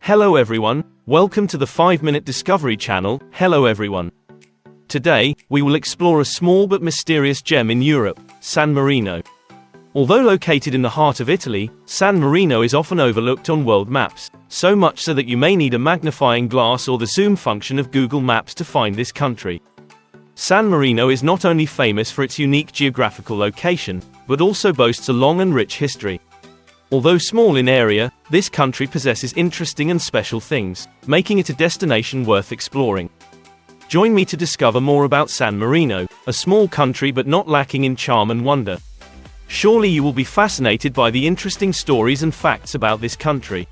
Hello everyone, welcome to the 5-Minute Discovery channel. Hello everyone. Today, we will explore a small but mysterious gem in Europe, San Marino. Although located in the heart of Italy, San Marino is often overlooked on world maps, so much so that you may need a magnifying glass or the zoom function of Google Maps to find this country. San Marino is not only famous for its unique geographical location, but also boasts a long and rich history. Although small in area, this country possesses interesting and special things, making it a destination worth exploring. Join me to discover more about San Marino, a small country but not lacking in charm and wonder. Surely you will be fascinated by the interesting stories and facts about this country.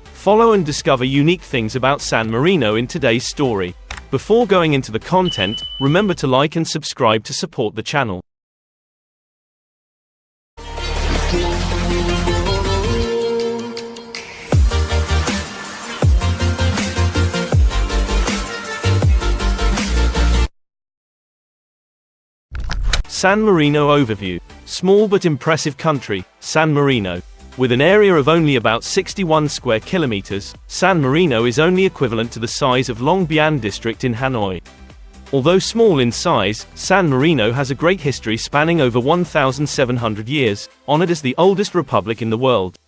Follow and discover unique things about San Marino in today's story. Before going into the content, remember to like and subscribe to support the channel. San Marino overview. Small but impressive country, San Marino. With an area of only about 61 square kilometers, San Marino is only equivalent to the size of Long Bian district in Hanoi. Although small in size, San Marino has a great history spanning over 1,700 years, honored as the oldest republic in the world.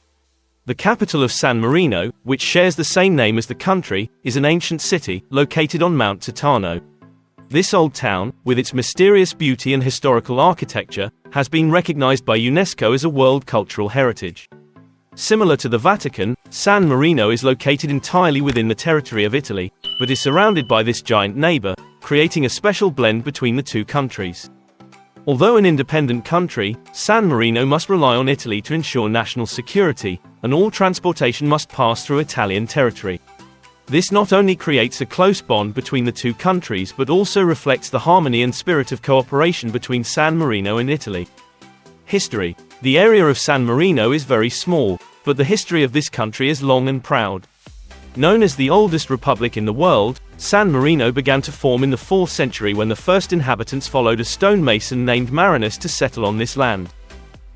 The capital of San Marino, which shares the same name as the country, is an ancient city, located on Mount Titano. This old town, with its mysterious beauty and historical architecture, has been recognized by UNESCO as a World Cultural Heritage. Similar to the Vatican, San Marino is located entirely within the territory of Italy, but is surrounded by this giant neighbor, creating a special blend between the two countries. Although an independent country, San Marino must rely on Italy to ensure national security, and all transportation must pass through Italian territory. This not only creates a close bond between the two countries but also reflects the harmony and spirit of cooperation between San Marino and Italy. History. The area of San Marino is very small, but the history of this country is long and proud. Known as the oldest republic in the world, San Marino began to form in the 4th century when the first inhabitants followed a stonemason named Marinus to settle on this land.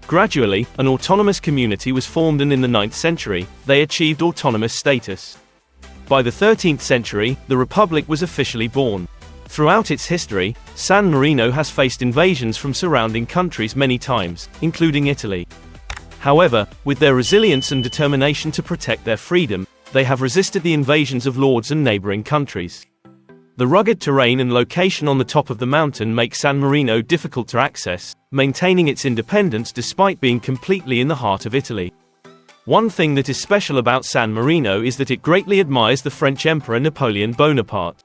Gradually, an autonomous community was formed and in the 9th century, they achieved autonomous status. By the 13th century, the republic was officially born. Throughout its history, San Marino has faced invasions from surrounding countries many times, including Italy. However, with their resilience and determination to protect their freedom, they have resisted the invasions of lords and neighboring countries. The rugged terrain and location on the top of the mountain make San Marino difficult to access, maintaining its independence despite being completely in the heart of Italy. One thing that is special about San Marino is that it greatly admires the French Emperor Napoleon Bonaparte.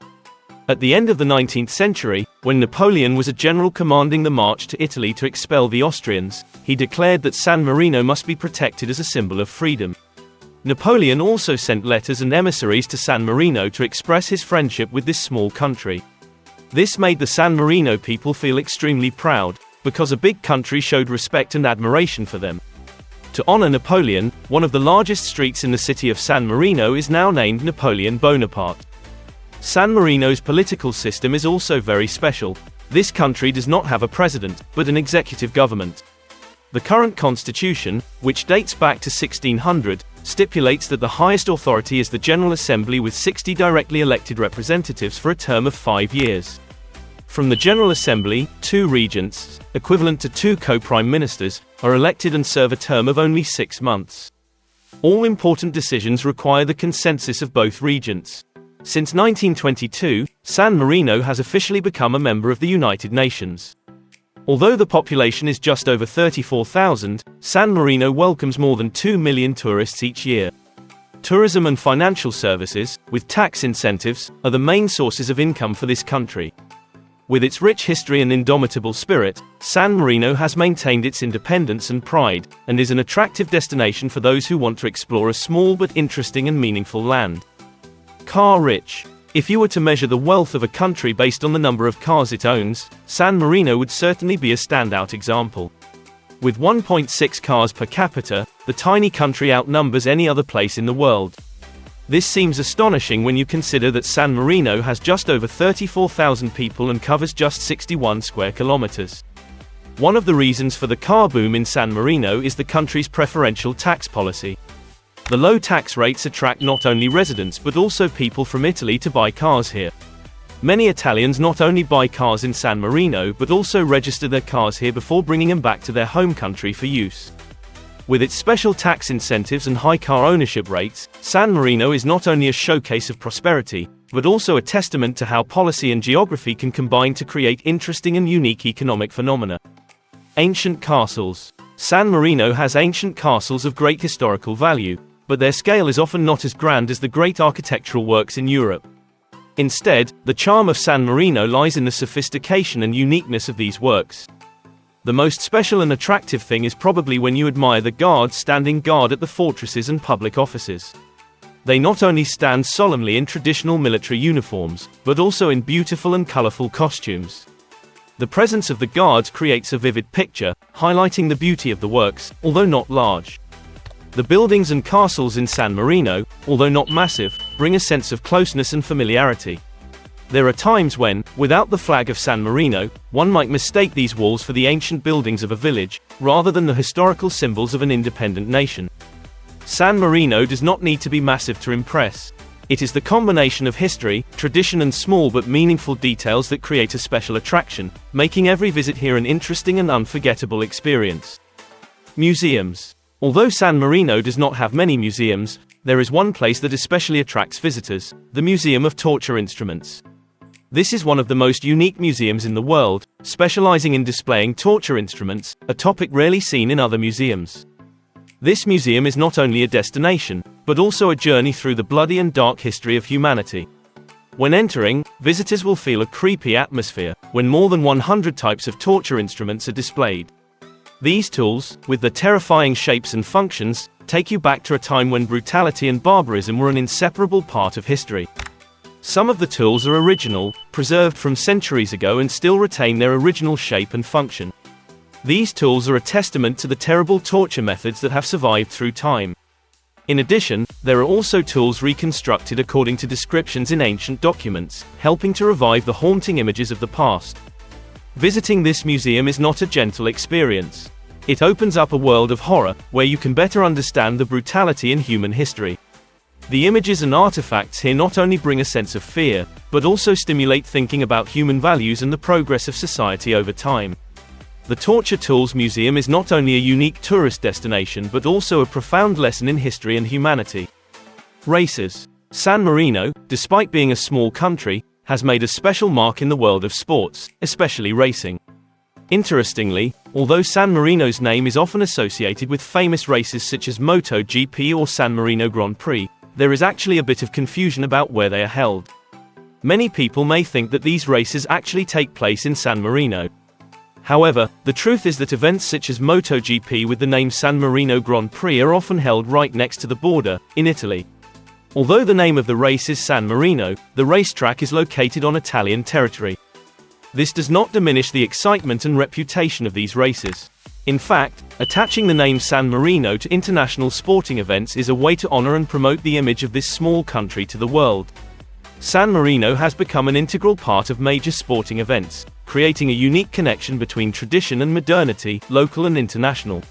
At the end of the 19th century, when Napoleon was a general commanding the march to Italy to expel the Austrians, he declared that San Marino must be protected as a symbol of freedom. Napoleon also sent letters and emissaries to San Marino to express his friendship with this small country. This made the San Marino people feel extremely proud, because a big country showed respect and admiration for them. To honor Napoleon, one of the largest streets in the city of San Marino is now named Napoleon Bonaparte. San Marino's political system is also very special. This country does not have a president, but an executive government. The current constitution, which dates back to 1600, stipulates that the highest authority is the General Assembly with 60 directly elected representatives for a term of 5 years. From the General Assembly, 2 regents, equivalent to 2 co-prime ministers, are elected and serve a term of only 6 months. All important decisions require the consensus of both regents. Since 1922, San Marino has officially become a member of the United Nations. Although the population is just over 34,000, San Marino welcomes more than 2 million tourists each year. Tourism and financial services, with tax incentives, are the main sources of income for this country. With its rich history and indomitable spirit, San Marino has maintained its independence and pride, and is an attractive destination for those who want to explore a small but interesting and meaningful land. Car rich. If you were to measure the wealth of a country based on the number of cars it owns, San Marino would certainly be a standout example. With 1.6 cars per capita, the tiny country outnumbers any other place in the world. This seems astonishing when you consider that San Marino has just over 34,000 people and covers just 61 square kilometers. One of the reasons for the car boom in San Marino is the country's preferential tax policy. The low tax rates attract not only residents but also people from Italy to buy cars here. Many Italians not only buy cars in San Marino but also register their cars here before bringing them back to their home country for use. With its special tax incentives and high car ownership rates, San Marino is not only a showcase of prosperity, but also a testament to how policy and geography can combine to create interesting and unique economic phenomena. Ancient castles. San Marino has ancient castles of great historical value, but their scale is often not as grand as the great architectural works in Europe. Instead, the charm of San Marino lies in the sophistication and uniqueness of these works. The most special and attractive thing is probably when you admire the guards standing guard at the fortresses and public offices. They not only stand solemnly in traditional military uniforms, but also in beautiful and colorful costumes. The presence of the guards creates a vivid picture, highlighting the beauty of the works, although not large. The buildings and castles in San Marino, although not massive, bring a sense of closeness and familiarity. There are times when, without the flag of San Marino, one might mistake these walls for the ancient buildings of a village, rather than the historical symbols of an independent nation. San Marino does not need to be massive to impress. It is the combination of history, tradition and small but meaningful details that create a special attraction, making every visit here an interesting and unforgettable experience. Museums. Although San Marino does not have many museums, there is one place that especially attracts visitors: the Museum of Torture Instruments. This is one of the most unique museums in the world, specializing in displaying torture instruments, a topic rarely seen in other museums. This museum is not only a destination, but also a journey through the bloody and dark history of humanity. When entering, visitors will feel a creepy atmosphere, when more than 100 types of torture instruments are displayed. These tools, with their terrifying shapes and functions, take you back to a time when brutality and barbarism were an inseparable part of history. Some of the tools are original, preserved from centuries ago and still retain their original shape and function. These tools are a testament to the terrible torture methods that have survived through time. In addition, there are also tools reconstructed according to descriptions in ancient documents, helping to revive the haunting images of the past. Visiting this museum is not a gentle experience. It opens up a world of horror, where you can better understand the brutality in human history. The images and artifacts here not only bring a sense of fear, but also stimulate thinking about human values and the progress of society over time. The Torture Tools Museum is not only a unique tourist destination but also a profound lesson in history and humanity. Races. San Marino, despite being a small country, has made a special mark in the world of sports, especially racing. Interestingly, although San Marino's name is often associated with famous races such as MotoGP or San Marino Grand Prix, there is actually a bit of confusion about where they are held. Many people may think that these races actually take place in San Marino. However, the truth is that events such as MotoGP with the name San Marino Grand Prix are often held right next to the border, in Italy. Although the name of the race is San Marino, the racetrack is located on Italian territory. This does not diminish the excitement and reputation of these races. In fact, attaching the name San Marino to international sporting events is a way to honor and promote the image of this small country to the world. San Marino has become an integral part of major sporting events, creating a unique connection between tradition and modernity, local and international.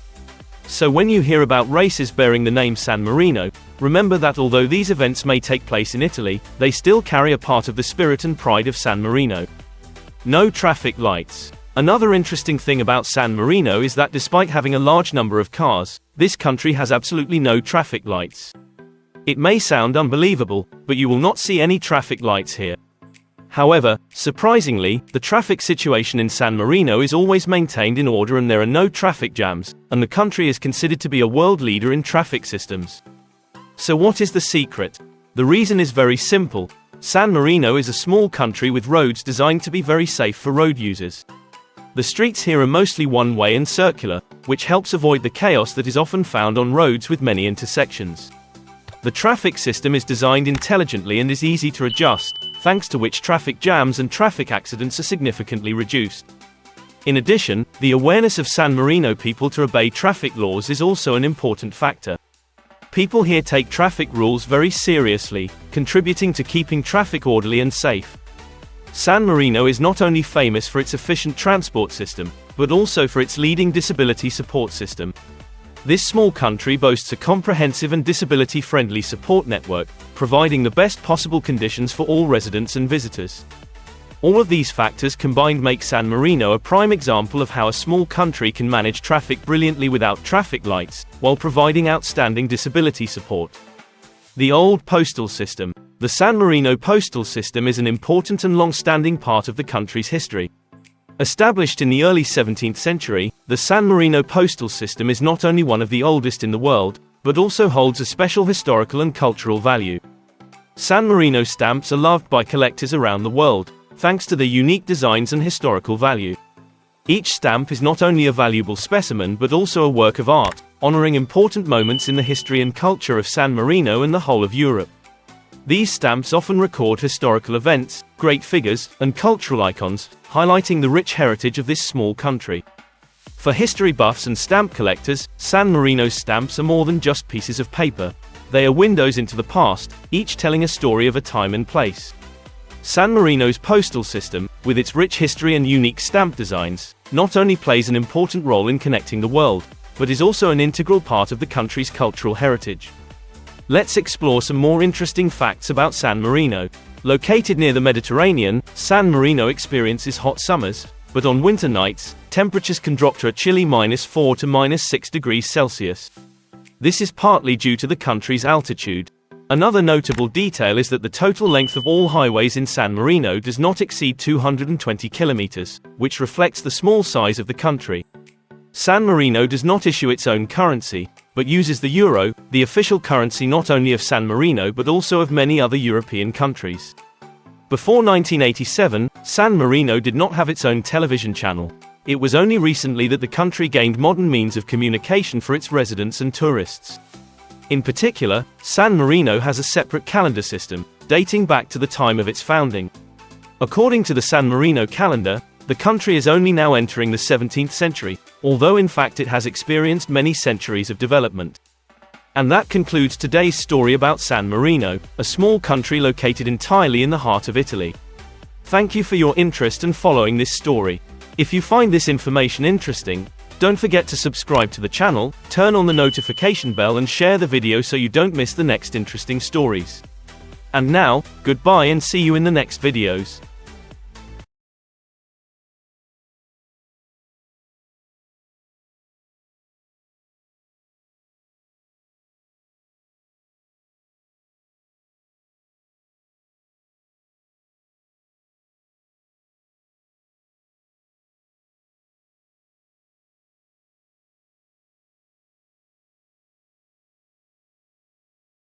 So when you hear about races bearing the name San Marino, remember that although these events may take place in Italy, they still carry a part of the spirit and pride of San Marino. No traffic lights. Another interesting thing about San Marino is that despite having a large number of cars, this country has absolutely no traffic lights. It may sound unbelievable, but you will not see any traffic lights here. However, surprisingly, the traffic situation in San Marino is always maintained in order and there are no traffic jams, and the country is considered to be a world leader in traffic systems. So what is the secret? The reason is very simple. San Marino is a small country with roads designed to be very safe for road users. The streets here are mostly one-way and circular, which helps avoid the chaos that is often found on roads with many intersections. The traffic system is designed intelligently and is easy to adjust, thanks to which traffic jams and traffic accidents are significantly reduced. In addition, the awareness of San Marino people to obey traffic laws is also an important factor. People here take traffic rules very seriously, contributing to keeping traffic orderly and safe. San Marino is not only famous for its efficient transport system, but also for its leading disability support system. This small country boasts a comprehensive and disability-friendly support network, providing the best possible conditions for all residents and visitors. All of these factors combined make San Marino a prime example of how a small country can manage traffic brilliantly without traffic lights, while providing outstanding disability support. The old postal system. The San Marino postal system is an important and long-standing part of the country's history. Established in the early 17th century, the San Marino postal system is not only one of the oldest in the world, but also holds a special historical and cultural value. San Marino stamps are loved by collectors around the world, thanks to their unique designs and historical value. Each stamp is not only a valuable specimen but also a work of art, honoring important moments in the history and culture of San Marino and the whole of Europe. These stamps often record historical events, great figures, and cultural icons, highlighting the rich heritage of this small country. For history buffs and stamp collectors, San Marino's stamps are more than just pieces of paper. They are windows into the past, each telling a story of a time and place. San Marino's postal system, with its rich history and unique stamp designs, not only plays an important role in connecting the world, but is also an integral part of the country's cultural heritage. Let's explore some more interesting facts about San Marino. Located near the Mediterranean, San Marino experiences hot summers, but on winter nights, temperatures can drop to a chilly -4 to -6 degrees Celsius. This is partly due to the country's altitude. Another notable detail is that the total length of all highways in San Marino does not exceed 220 kilometers, which reflects the small size of the country. San Marino does not issue its own currency, but uses the euro, the official currency not only of San Marino but also of many other European countries. Before 1987, San Marino did not have its own television channel. It was only recently that the country gained modern means of communication for its residents and tourists. In particular, San Marino has a separate calendar system, dating back to the time of its founding. According to the San Marino calendar, the country is only now entering the 17th century, although in fact it has experienced many centuries of development. And that concludes today's story about San Marino, a small country located entirely in the heart of Italy. Thank you for your interest and following this story. If you find this information interesting, don't forget to subscribe to the channel, turn on the notification bell and share the video so you don't miss the next interesting stories. And now, goodbye and see you in the next videos.